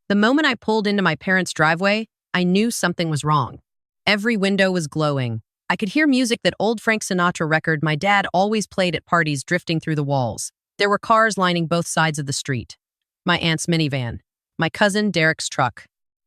The moment I pulled into my parents' driveway, I knew something was wrong. Every window was glowing. I could hear music that old Frank Sinatra record my dad always played at parties drifting through the walls. There were cars lining both sides of the street. My aunt's minivan. My cousin Derek's truck.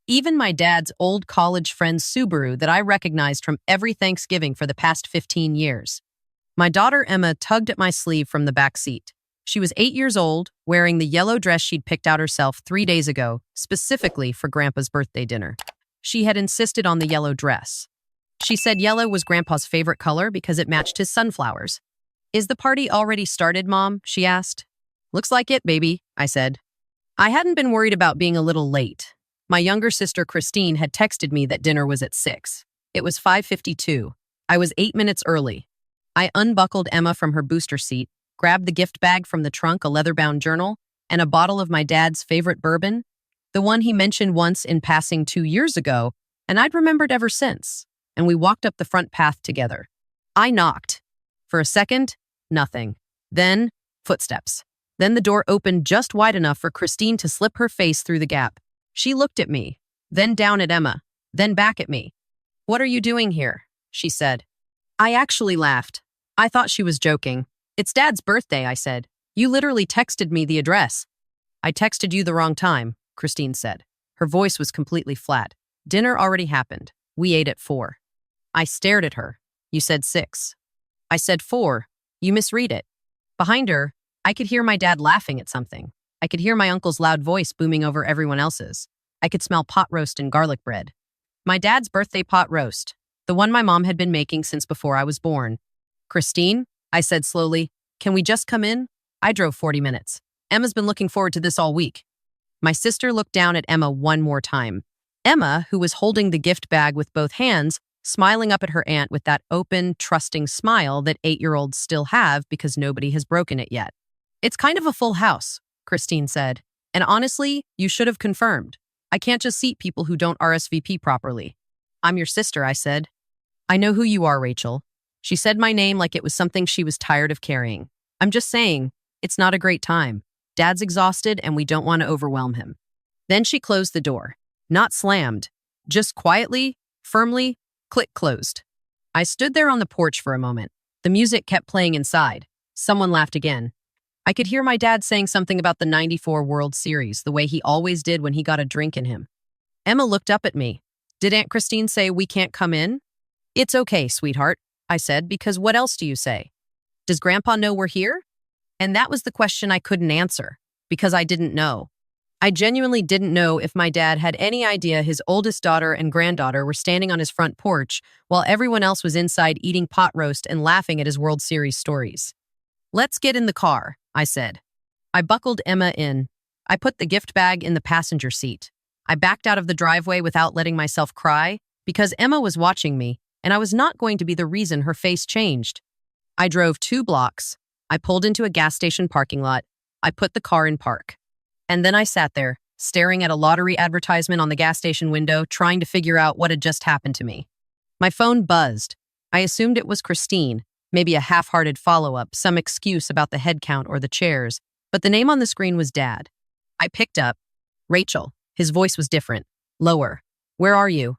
Even my dad's old college friend's Subaru that I recognized from every Thanksgiving for the past 15 years. My daughter Emma tugged at my sleeve from the back seat. She was 8 years old, wearing the yellow dress she'd picked out herself 3 days ago, specifically for Grandpa's birthday dinner. She had insisted on the yellow dress. She said yellow was Grandpa's favorite color because it matched his sunflowers. "Is the party already started, Mom?" she asked. "Looks like it, baby," I said. I hadn't been worried about being a little late. My younger sister Christine had texted me that dinner was at 6. It was 5:52. I was 8 minutes early. I unbuckled Emma from her booster seat, grabbed the gift bag from the trunk, a leather-bound journal, and a bottle of my dad's favorite bourbon, the one he mentioned once in passing 2 years ago, and I'd remembered ever since, and we walked up the front path together. I knocked. For a second, nothing. Then, footsteps. Then the door opened just wide enough for Christine to slip her face through the gap. She looked at me, then down at Emma, then back at me. "What are you doing here?" she said. I actually laughed. I thought she was joking. "It's Dad's birthday," I said. "You literally texted me the address." "I texted you the wrong time," Christine said. Her voice was completely flat. "Dinner already happened. We ate at 4. I stared at her. "You said 6. I said 4. You misread it." Behind her, I could hear my dad laughing at something. I could hear my uncle's loud voice booming over everyone else's. I could smell pot roast and garlic bread. My dad's birthday pot roast, the one my mom had been making since before I was born. "Christine," I said slowly, "can we just come in? I drove 40 minutes. Emma's been looking forward to this all week." My sister looked down at Emma one more time. Emma, who was holding the gift bag with both hands, smiling up at her aunt with that open, trusting smile that 8-year-olds still have because nobody has broken it yet. "It's kind of a full house," Christine said. "And honestly, you should have confirmed. I can't just seat people who don't RSVP properly." "I'm your sister," I said. "I know who you are, Rachel." She said my name like it was something she was tired of carrying. "I'm just saying, it's not a great time. Dad's exhausted and we don't want to overwhelm him." Then she closed the door. Not slammed, just quietly, firmly, click closed. I stood there on the porch for a moment. The music kept playing inside. Someone laughed again. I could hear my dad saying something about the '94 World Series, the way he always did when he got a drink in him. Emma looked up at me. "Did Aunt Christine say we can't come in?" "It's okay, sweetheart," I said, "because what else do you say? Does Grandpa know we're here?" And that was the question I couldn't answer, because I didn't know. I genuinely didn't know if my dad had any idea his oldest daughter and granddaughter were standing on his front porch while everyone else was inside eating pot roast and laughing at his World Series stories. "Let's get in the car," I said. I buckled Emma in. I put the gift bag in the passenger seat. I backed out of the driveway without letting myself cry because Emma was watching me, and I was not going to be the reason her face changed. I drove 2 blocks. I pulled into a gas station parking lot. I put the car in park. And then I sat there, staring at a lottery advertisement on the gas station window, trying to figure out what had just happened to me. My phone buzzed. I assumed it was Christine, maybe a half-hearted follow-up, some excuse about the head count or the chairs, but the name on the screen was Dad. I picked up. "Rachel." His voice was different, lower. "Where are you?"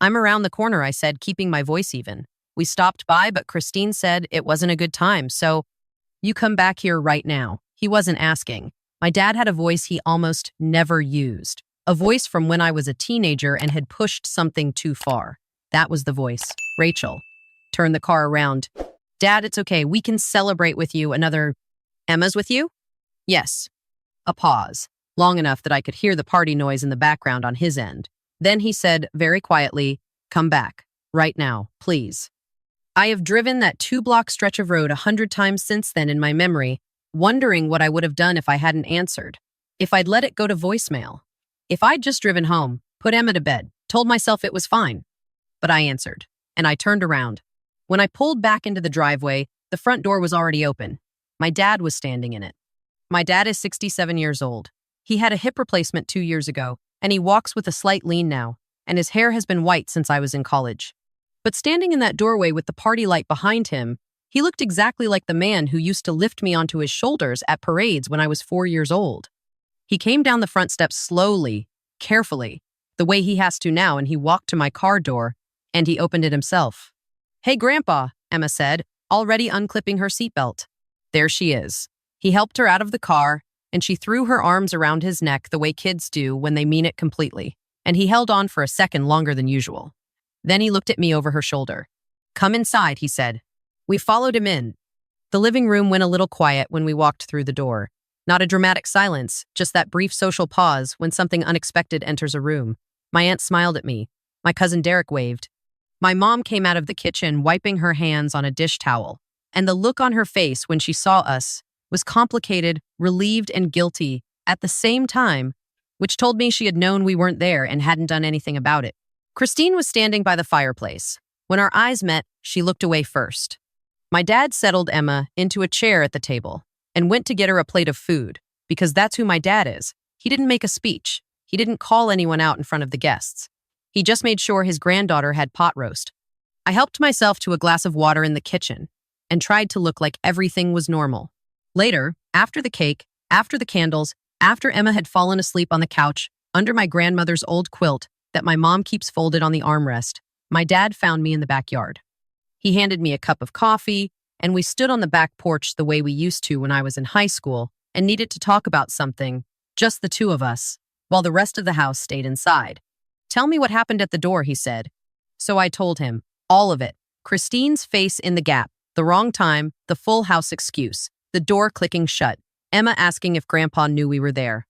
"I'm around the corner," I said, keeping my voice even. "We stopped by, but Christine said it wasn't a good time, so you come back here right now." He wasn't asking. My dad had a voice he almost never used, a voice from when I was a teenager and had pushed something too far. That was the voice. "Rachel." Turn the car around. "Dad, it's okay. We can celebrate with you another—" "Emma's with you?" "Yes." A pause, long enough that I could hear the party noise in the background on his end. Then he said, very quietly, "Come back. Right now, please." I have driven that 2-block stretch of road 100 times since then in my memory, wondering what I would have done if I hadn't answered. If I'd let it go to voicemail. If I'd just driven home, put Emma to bed, told myself it was fine. But I answered, and I turned around. When I pulled back into the driveway, the front door was already open. My dad was standing in it. My dad is 67 years old. He had a hip replacement 2 years ago, and he walks with a slight lean now, and his hair has been white since I was in college. But standing in that doorway with the party light behind him, he looked exactly like the man who used to lift me onto his shoulders at parades when I was 4 years old. He came down the front steps slowly, carefully, the way he has to now, and he walked to my car door, and he opened it himself. "Hey, Grandpa," Emma said, already unclipping her seatbelt. There she is. He helped her out of the car, and she threw her arms around his neck the way kids do when they mean it completely, and he held on for a second longer than usual. Then he looked at me over her shoulder. "Come inside," he said. We followed him in. The living room went a little quiet when we walked through the door. Not a dramatic silence, just that brief social pause when something unexpected enters a room. My aunt smiled at me. My cousin Derek waved. My mom came out of the kitchen wiping her hands on a dish towel, and the look on her face when she saw us was complicated, relieved, and guilty at the same time, which told me she had known we weren't there and hadn't done anything about it. Christine was standing by the fireplace. When our eyes met, she looked away first. My dad settled Emma into a chair at the table and went to get her a plate of food, because that's who my dad is. He didn't make a speech. He didn't call anyone out in front of the guests. He just made sure his granddaughter had pot roast. I helped myself to a glass of water in the kitchen and tried to look like everything was normal. Later, after the cake, after the candles, after Emma had fallen asleep on the couch under my grandmother's old quilt that my mom keeps folded on the armrest, my dad found me in the backyard. He handed me a cup of coffee, and we stood on the back porch the way we used to when I was in high school and needed to talk about something, just the two of us, while the rest of the house stayed inside. "Tell me what happened at the door," he said. So I told him, all of it. Christine's face in the gap, the wrong time, the full house excuse, the door clicking shut, Emma asking if Grandpa knew we were there.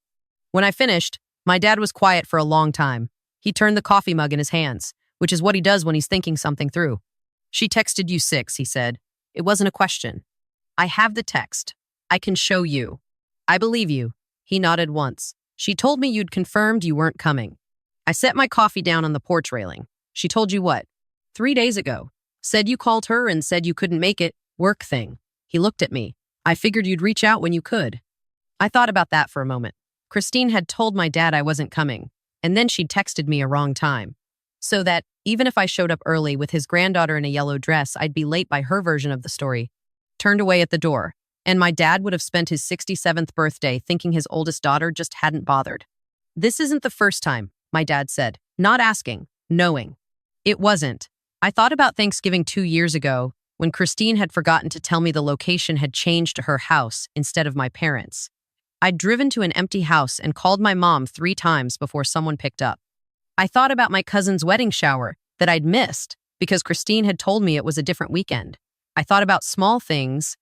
When I finished, my dad was quiet for a long time. He turned the coffee mug in his hands, which is what he does when he's thinking something through. "She texted you 6, he said. It wasn't a question. I have the text. I can show you. I believe you." He nodded once. "She told me you'd confirmed you weren't coming." I set my coffee down on the porch railing. "She told you what?" 3 days ago. Said you called her and said you couldn't make it. Work thing." He looked at me. "I figured you'd reach out when you could." I thought about that for a moment. Christine had told my dad I wasn't coming, and then she'd texted me a wrong time. So that, even if I showed up early with his granddaughter in a yellow dress, I'd be late by her version of the story. Turned away at the door, and my dad would have spent his 67th birthday thinking his oldest daughter just hadn't bothered. "This isn't the first time," my dad said, not asking, knowing. It wasn't. I thought about Thanksgiving 2 years ago, when Christine had forgotten to tell me the location had changed to her house instead of my parents'. I'd driven to an empty house and called my mom 3 times before someone picked up. I thought about my cousin's wedding shower that I'd missed because Christine had told me it was a different weekend. I thought about small things,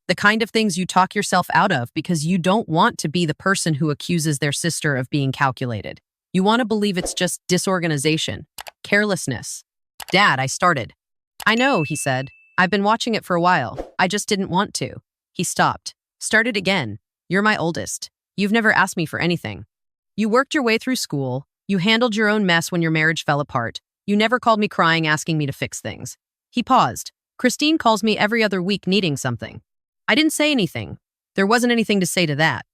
the kind of things you talk yourself out of because you don't want to be the person who accuses their sister of being calculated. You want to believe it's just disorganization, carelessness. "Dad," I started. "I know," he said. "I've been watching it for a while. I just didn't want to." He stopped. Started again. "You're my oldest. You've never asked me for anything. You worked your way through school. You handled your own mess when your marriage fell apart. You never called me crying asking me to fix things." He paused. "Christine calls me every other week needing something." I didn't say anything. There wasn't anything to say to that.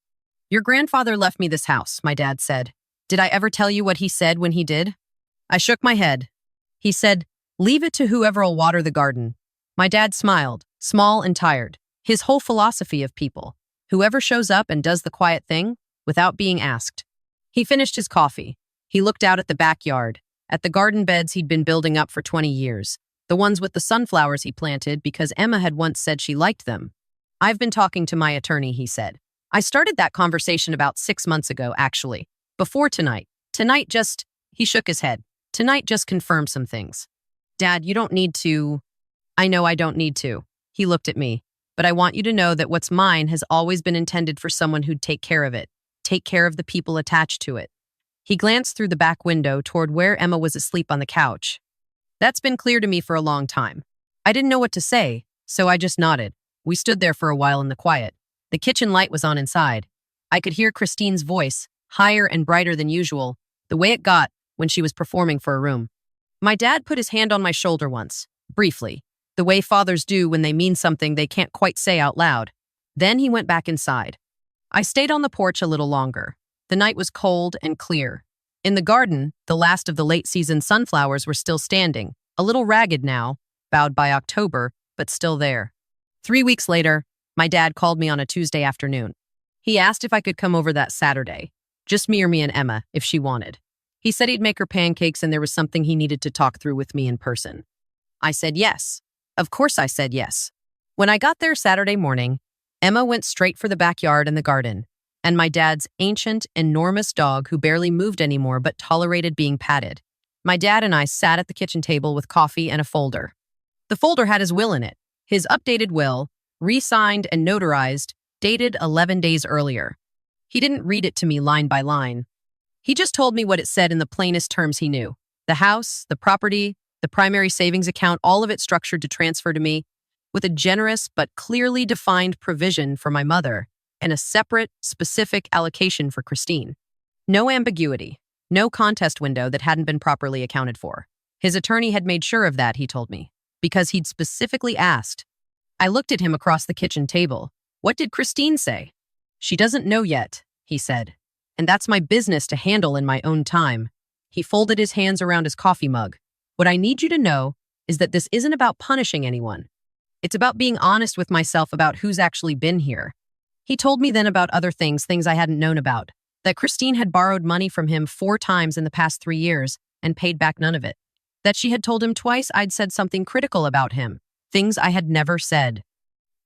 "Your grandfather left me this house," my dad said. "Did I ever tell you what he said when he did?" I shook my head. He said, "Leave it to whoever'll water the garden." My dad smiled, small and tired. His whole philosophy of people. Whoever shows up and does the quiet thing without being asked. He finished his coffee. He looked out at the backyard, at the garden beds he'd been building up for 20 years, the ones with the sunflowers he planted because Emma had once said she liked them. "I've been talking to my attorney," he said. "I started that conversation about 6 months ago, actually. Before tonight. Tonight just," he shook his head. "Tonight just confirmed some things." "Dad, you don't need to." "I know I don't need to." He looked at me. "But I want you to know that what's mine has always been intended for someone who'd take care of it, take care of the people attached to it." He glanced through the back window toward where Emma was asleep on the couch. "That's been clear to me for a long time." I didn't know what to say, so I just nodded. We stood there for a while in the quiet. The kitchen light was on inside. I could hear Christine's voice, higher and brighter than usual, the way it got when she was performing for a room. My dad put his hand on my shoulder once, briefly, the way fathers do when they mean something they can't quite say out loud. Then he went back inside. I stayed on the porch a little longer. The night was cold and clear. In the garden, the last of the late-season sunflowers were still standing, a little ragged now, bowed by October, but still there. 3 weeks later, my dad called me on a Tuesday afternoon. He asked if I could come over that Saturday. Just me and Emma, if she wanted. He said he'd make her pancakes and there was something he needed to talk through with me in person. I said yes. Of course I said yes. When I got there Saturday morning, Emma went straight for the backyard and the garden, and my dad's ancient, enormous dog who barely moved anymore but tolerated being patted. My dad and I sat at the kitchen table with coffee and a folder. The folder had his will in it, his updated will, re-signed and notarized, dated 11 days earlier. He didn't read it to me line by line. He just told me what it said in the plainest terms he knew. The house, the property, the primary savings account, all of it structured to transfer to me, with a generous but clearly defined provision for my mother and a separate, specific allocation for Christine. No ambiguity, no contest window that hadn't been properly accounted for. His attorney had made sure of that, he told me, because he'd specifically asked. I looked at him across the kitchen table. What did Christine say? She doesn't know yet, he said, and that's my business to handle in my own time. He folded his hands around his coffee mug. What I need you to know is that this isn't about punishing anyone. It's about being honest with myself about who's actually been here. He told me then about other things I hadn't known about, that Christine had borrowed money from him 4 times in the past 3 years and paid back none of it, that she had told him twice I'd said something critical about him, things I had never said,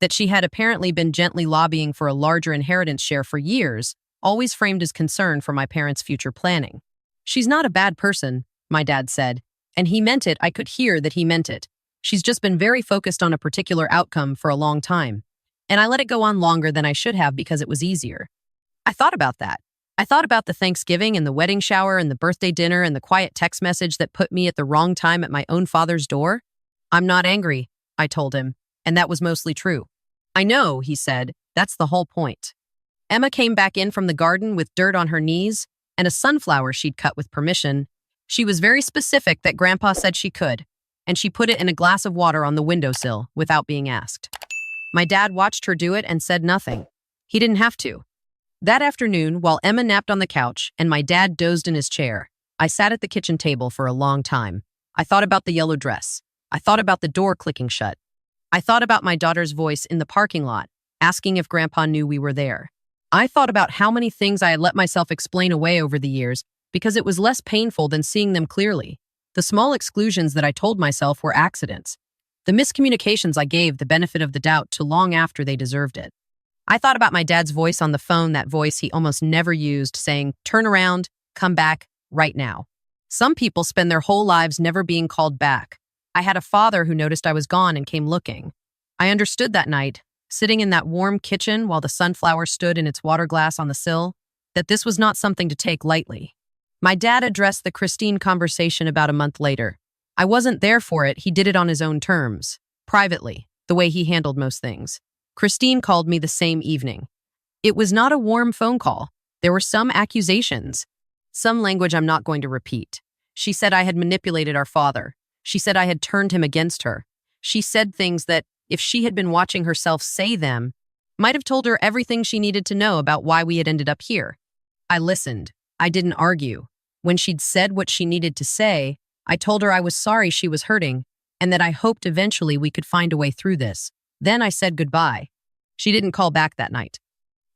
that she had apparently been gently lobbying for a larger inheritance share for years, always framed as concern for my parents' future planning. She's not a bad person, my dad said, and he meant it. I could hear that he meant it. She's just been very focused on a particular outcome for a long time, and I let it go on longer than I should have because it was easier. I thought about that. I thought about the Thanksgiving and the wedding shower and the birthday dinner and the quiet text message that put me at the wrong time at my own father's door. I'm not angry, I told him, and that was mostly true. I know, he said, that's the whole point. Emma came back in from the garden with dirt on her knees and a sunflower she'd cut with permission. She was very specific that Grandpa said she could, and she put it in a glass of water on the windowsill without being asked. My dad watched her do it and said nothing. He didn't have to. That afternoon, while Emma napped on the couch and my dad dozed in his chair, I sat at the kitchen table for a long time. I thought about the yellow dress. I thought about the door clicking shut. I thought about my daughter's voice in the parking lot, asking if Grandpa knew we were there. I thought about how many things I had let myself explain away over the years because it was less painful than seeing them clearly. The small exclusions that I told myself were accidents. The miscommunications I gave the benefit of the doubt to long after they deserved it. I thought about my dad's voice on the phone, that voice he almost never used, saying, "Turn around, come back, right now." Some people spend their whole lives never being called back. I had a father who noticed I was gone and came looking. I understood that night, sitting in that warm kitchen while the sunflower stood in its water glass on the sill, that this was not something to take lightly. My dad addressed the Christine conversation about a month later. I wasn't there for it. He did it on his own terms, privately, the way he handled most things. Christine called me the same evening. It was not a warm phone call. There were some accusations, some language I'm not going to repeat. She said I had manipulated our father. She said I had turned him against her. She said things that, if she had been watching herself say them, might have told her everything she needed to know about why we had ended up here. I listened. I didn't argue. When she'd said what she needed to say, I told her I was sorry she was hurting and that I hoped eventually we could find a way through this. Then I said goodbye. She didn't call back that night.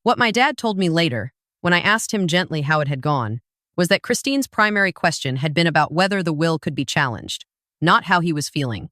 What my dad told me later, when I asked him gently how it had gone, was that Christine's primary question had been about whether the will could be challenged, not how he was feeling,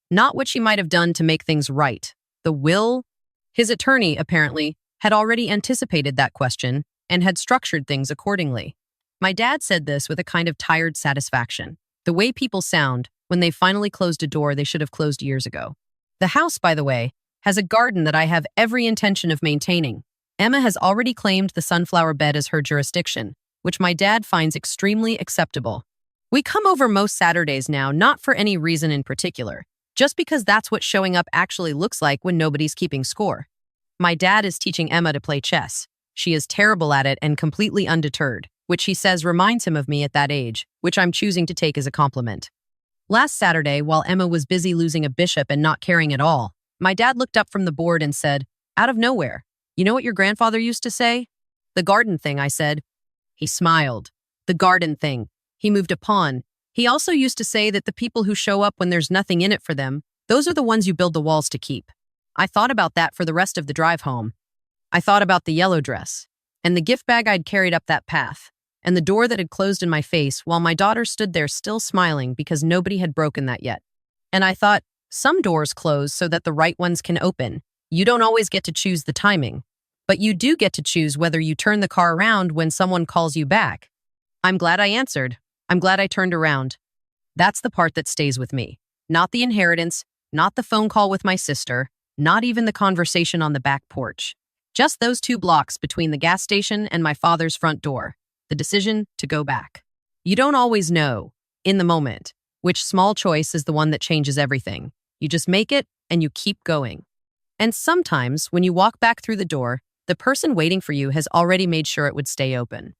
not what she might have done to make things right. The will? His attorney, apparently, had already anticipated that question and had structured things accordingly. My dad said this with a kind of tired satisfaction, the way people sound when they finally closed a door they should have closed years ago. The house, by the way, has a garden that I have every intention of maintaining. Emma has already claimed the sunflower bed as her jurisdiction, which my dad finds extremely acceptable. We come over most Saturdays now, not for any reason in particular, just because that's what showing up actually looks like when nobody's keeping score. My dad is teaching Emma to play chess. She is terrible at it and completely undeterred, which he says reminds him of me at that age, which I'm choosing to take as a compliment. Last Saturday, while Emma was busy losing a bishop and not caring at all, my dad looked up from the board and said, out of nowhere, "You know what your grandfather used to say?" "The garden thing," I said. He smiled. "The garden thing." He moved a pawn. He also used to say that the people who show up when there's nothing in it for them, those are the ones you build the walls to keep. I thought about that for the rest of the drive home. I thought about the yellow dress. and the gift bag I'd carried up that path, and the door that had closed in my face while my daughter stood there still smiling because nobody had broken that yet. And I thought, some doors close so that the right ones can open. You don't always get to choose the timing, but you do get to choose whether you turn the car around when someone calls you back. I'm glad I answered. I'm glad I turned around. That's the part that stays with me. Not the inheritance, not the phone call with my sister, not even the conversation on the back porch. Just those 2 blocks between the gas station and my father's front door. The decision to go back. You don't always know, in the moment, which small choice is the one that changes everything. You just make it and you keep going. And sometimes, when you walk back through the door, the person waiting for you has already made sure it would stay open.